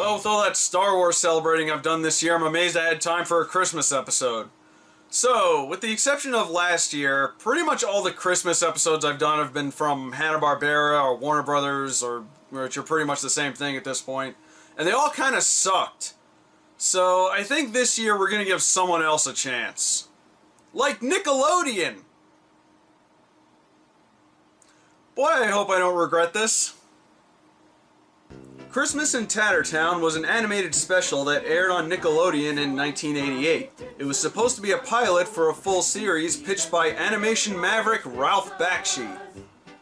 Well, with all that Star Wars celebrating I've done this year, I'm amazed I had time for a Christmas episode. So, with the exception of last year, pretty much all the Christmas episodes I've done have been from Hanna-Barbera or Warner Brothers, or which are pretty much the same thing at this point, and they all kind of sucked. So, I think this year we're going to give someone else a chance. Like Nickelodeon! Boy, I hope I don't regret this. Christmas in Tattertown was an animated special that aired on Nickelodeon in 1988. It was supposed to be a pilot for a full series pitched by animation maverick Ralph Bakshi.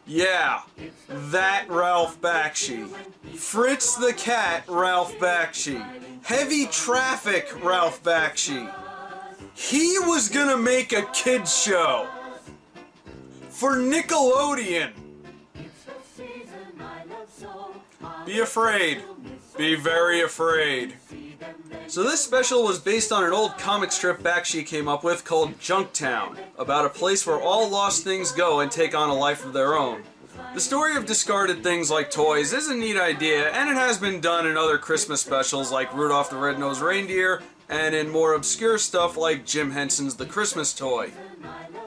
Yeah, that Ralph Bakshi. Fritz the Cat Ralph Bakshi. Heavy Traffic Ralph Bakshi. He was gonna make a kids show for Nickelodeon. Be afraid. Be very afraid. So this special was based on an old comic strip Bakshi came up with called Junktown, about a place where all lost things go and take on a life of their own. The story of discarded things like toys is a neat idea, and it has been done in other Christmas specials like Rudolph the Red-Nosed Reindeer, and in more obscure stuff like Jim Henson's The Christmas Toy.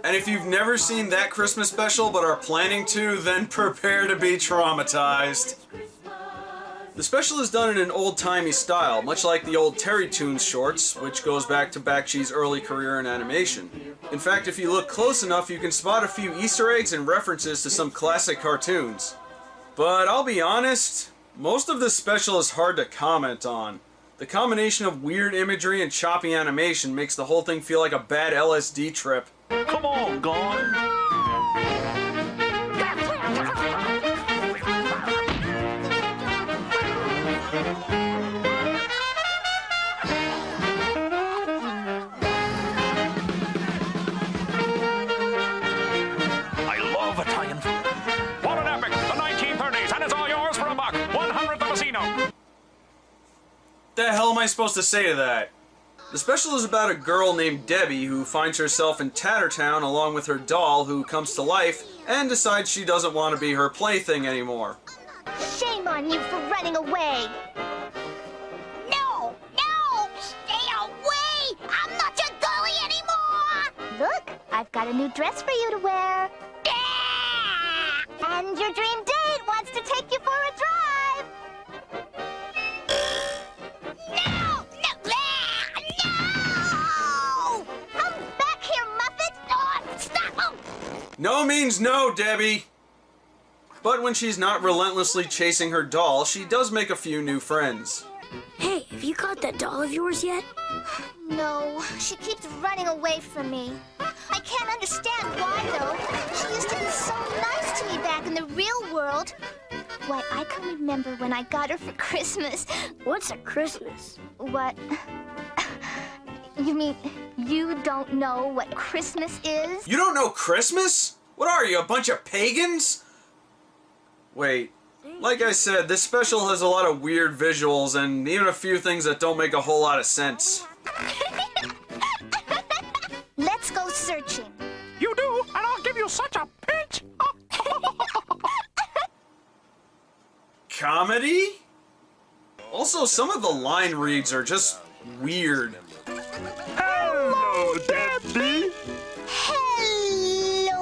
And if you've never seen that Christmas special but are planning to, then prepare to be traumatized. The special is done in an old-timey style, much like the old Terry Toons shorts, which goes back to Bakshi's early career in animation. In fact, if you look close enough, you can spot a few Easter eggs and references to some classic cartoons. But I'll be honest, most of this special is hard to comment on. The combination of weird imagery and choppy animation makes the whole thing feel like a bad LSD trip. Come on, Gone! The hell am I supposed to say to that? The special is about a girl named Debbie who finds herself in Tattertown along with her doll who comes to life and decides she doesn't want to be her plaything anymore. Shame on you for running away! No! No! Stay away! I'm not your dolly anymore! Look, I've got a new dress for you to wear. And your dream date wants to take you for a drive! No means no, Debbie! But when she's not relentlessly chasing her doll, she does make a few new friends. Hey, have you caught that doll of yours yet? No, she keeps running away from me. I can't understand why, though. She used to be so nice to me back in the real world. Why, I can remember when I got her for Christmas. What's a Christmas? What? You mean you don't know what Christmas is? You don't know Christmas? What are you, a bunch of pagans? Wait, like I said, this special has a lot of weird visuals and even a few things that don't make a whole lot of sense. Let's go searching. You do, and I'll give you such a pinch! Comedy? Also, some of the line reads are just weird. Hello, Debbie! Hello?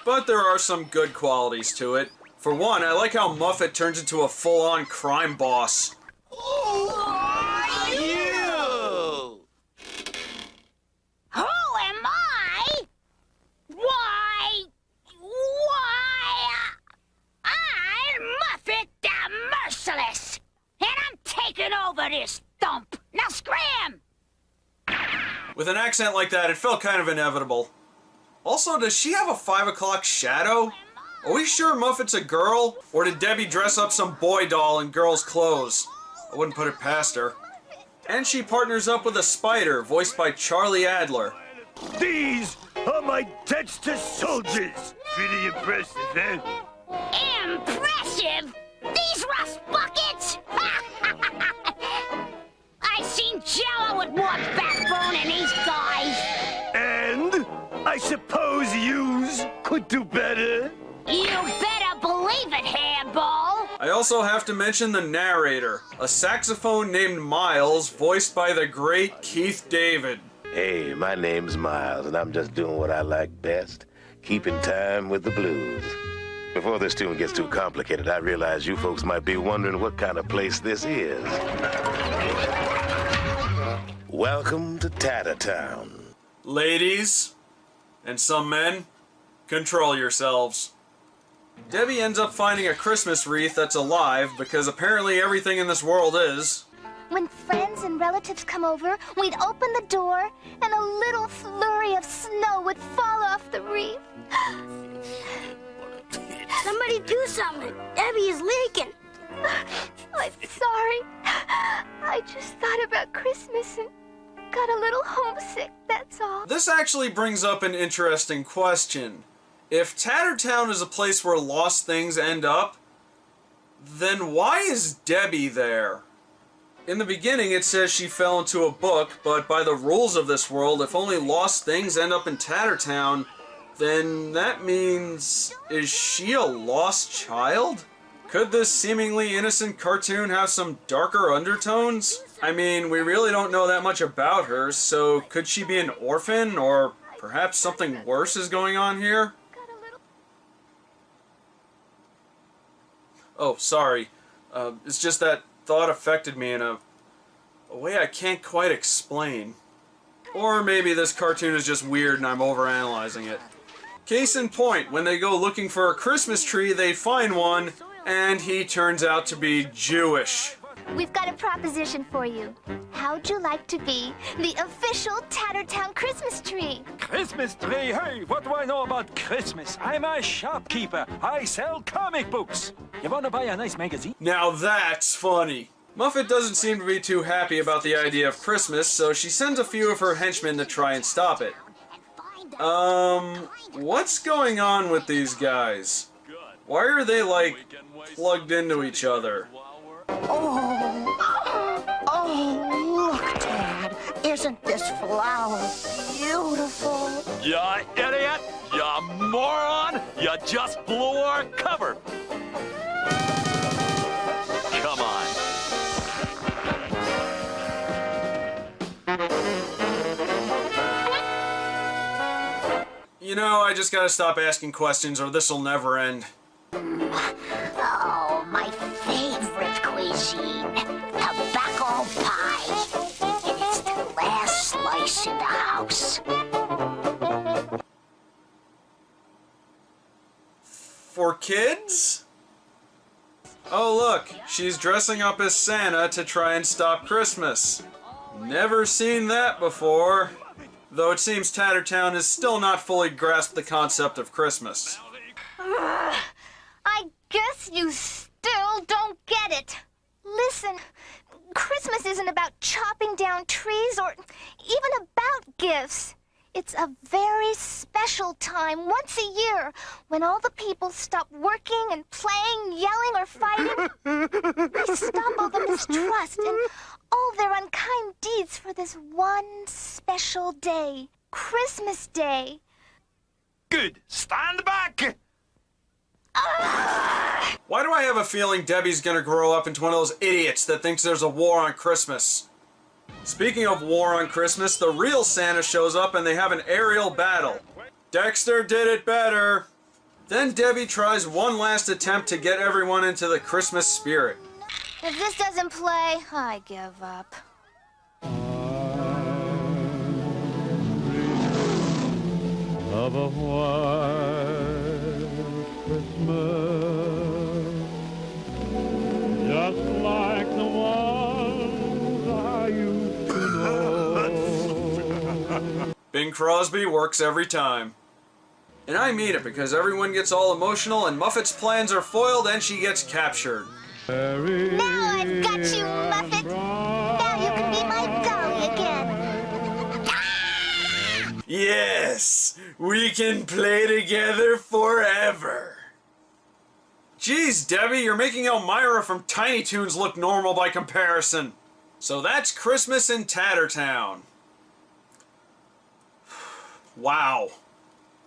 But there are some good qualities to it. For one, I like how Muffet turns into a full-on crime boss. Who are you? Who am I? Why, I'm Muffet the Merciless, and I'm taking over this dump. Now scram! With an accent like that, it felt kind of inevitable. Also, does she have a 5 o'clock shadow? Are we sure Muffet's a girl? Or did Debbie dress up some boy doll in girl's clothes? I wouldn't put it past her. And she partners up with a spider, voiced by Charlie Adler. These are my Dexter soldiers. Pretty impressive, eh? Impressive? These rust buckets? I seen Jello with more backbone than these guys. And I suppose yous could do better. You better believe it, Hairball. I also have to mention the narrator, a saxophone named Miles, voiced by the great Keith David. Hey, my name's Miles, and I'm just doing what I like best, keeping time with the blues. Before this tune gets too complicated, I realize you folks might be wondering what kind of place this is. Welcome to Tattertown. Ladies, and some men, control yourselves. Debbie ends up finding a Christmas wreath that's alive because apparently everything in this world is. When friends and relatives come over, we'd open the door and a little flurry of snow would fall off the wreath. Somebody do something. Debbie is leaking. I'm sorry. I just thought about Christmas and got a little homesick, that's all. This actually brings up an interesting question. If Tattertown is a place where lost things end up, then why is Debbie there? In the beginning it says she fell into a book, but by the rules of this world, if only lost things end up in Tattertown, then that means, is she a lost child? Could this seemingly innocent cartoon have some darker undertones? I mean, we really don't know that much about her, so could she be an orphan, or perhaps something worse is going on here? Oh, sorry. It's just that thought affected me in a way I can't quite explain. Or maybe this cartoon is just weird and I'm overanalyzing it. Case in point, when they go looking for a Christmas tree, they find one, and he turns out to be Jewish. We've got a proposition for you. How'd you like to be the official Tattertown Christmas tree? Christmas tree? Hey, what do I know about Christmas? I'm a shopkeeper. I sell comic books. You want to buy a nice magazine? Now that's funny. Muffet doesn't seem to be too happy about the idea of Christmas, so she sends a few of her henchmen to try and stop it. What's going on with these guys? Why are they, like, plugged into each other? Oh, look, Dad. Isn't this flower beautiful? You idiot! You moron! You just blew our cover! Come on. You know, I just gotta stop asking questions or this'll never end. Oh, my favorite cuisine. Tobacco pie. And it's the last slice in the house. For kids? Oh look, she's dressing up as Santa to try and stop Christmas. Never seen that before. Though it seems Tattertown has still not fully grasped the concept of Christmas. I guess you still don't get it. Listen, Christmas isn't about chopping down trees or even about gifts. It's a very special time once a year when all the people stop working and playing, yelling or fighting. They stop all the mistrust and all their unkind deeds for this one special day, Christmas Day. Good. Stand back! Why do I have a feeling Debbie's gonna grow up into one of those idiots that thinks there's a war on Christmas? Speaking of war on Christmas, the real Santa shows up and they have an aerial battle. Dexter did it better. Then Debbie tries one last attempt to get everyone into the Christmas spirit. If this doesn't play, I give up. Of a white Christmas, just like the ones I used to know. Bing Crosby works every time. And I mean it because everyone gets all emotional and Muffet's plans are foiled and she gets captured. Now I've got you, Muffet. Now you can be my dolly again. Yes, we can play together forever. Geez, Debbie, you're making Elmira from Tiny Toons look normal by comparison. So that's Christmas in Tattertown. Wow.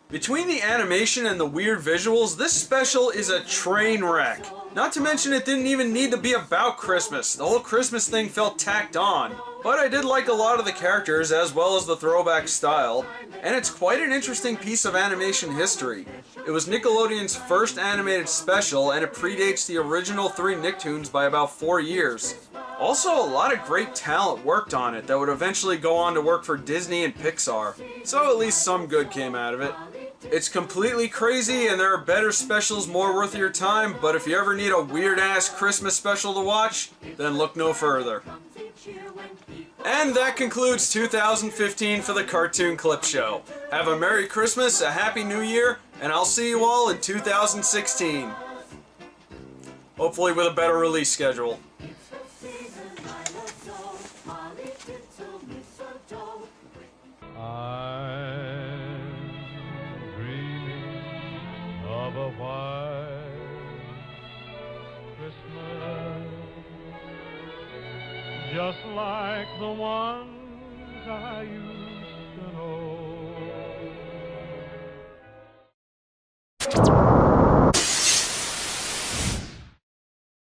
Between the animation and the weird visuals, this special is a train wreck. Not to mention it didn't even need to be about Christmas. The whole Christmas thing felt tacked on. But I did like a lot of the characters as well as the throwback style, and it's quite an interesting piece of animation history. It was Nickelodeon's first animated special, and it predates the original 3 Nicktoons by about 4 years. Also, a lot of great talent worked on it that would eventually go on to work for Disney and Pixar, so at least some good came out of it. It's completely crazy, and there are better specials more worth your time, but if you ever need a weird-ass Christmas special to watch, then look no further. And that concludes 2015 for the Cartoon Clip Show. Have a Merry Christmas, a Happy New Year, and I'll see you all in 2016. Hopefully with a better release schedule. I'm dreaming of a white Christmas, just like the ones I used